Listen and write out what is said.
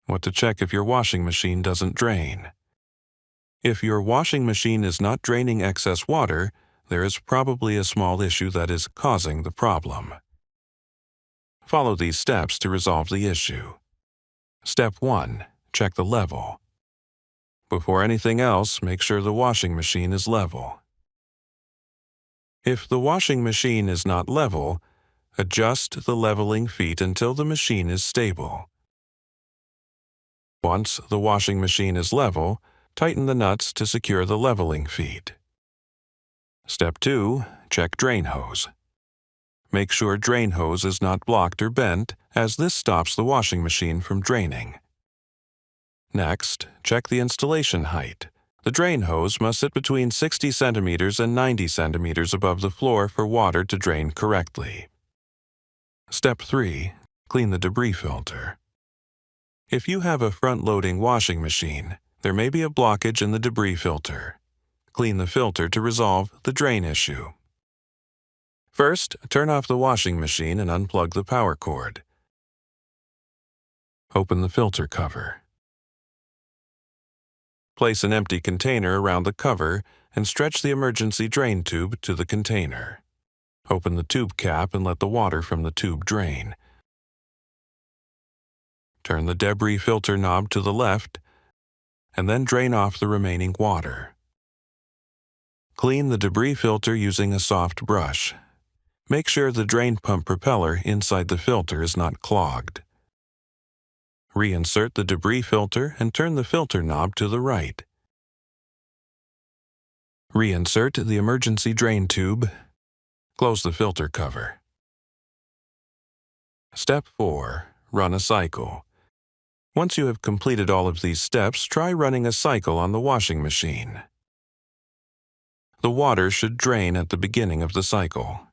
What to check if your washing machine doesn't drain. If your washing machine is not draining excess water, there is probably a small issue that is causing the problem. Follow these steps to resolve the issue. Step 1. Check the level. Before anything else, make sure the washing machine is level. If the washing machine is not level, adjust the leveling feet until the machine is stable. Once the washing machine is level, tighten the nuts to secure the leveling feet. Step 2. Check drain hose. Make sure drain hose is not blocked or bent, as this stops the washing machine from draining. Next, check the installation height. The drain hose must sit between 60 centimeters and 90 centimeters above the floor for water to drain correctly. Step 3. Clean the debris filter. If you have a front-loading washing machine, there may be a blockage in the debris filter. Clean the filter to resolve the drain issue. First, turn off the washing machine and unplug the power cord. Open the filter cover. Place an empty container around the cover and stretch the emergency drain tube to the container. Open the tube cap and let the water from the tube drain. Turn the debris filter knob to the left and then drain off the remaining water. Clean the debris filter using a soft brush. Make sure the drain pump propeller inside the filter is not clogged. Reinsert the debris filter and turn the filter knob to the right. Reinsert the emergency drain tube. Close the filter cover. Step 4. Run a cycle. Once you have completed all of these steps, try running a cycle on the washing machine. The water should drain at the beginning of the cycle.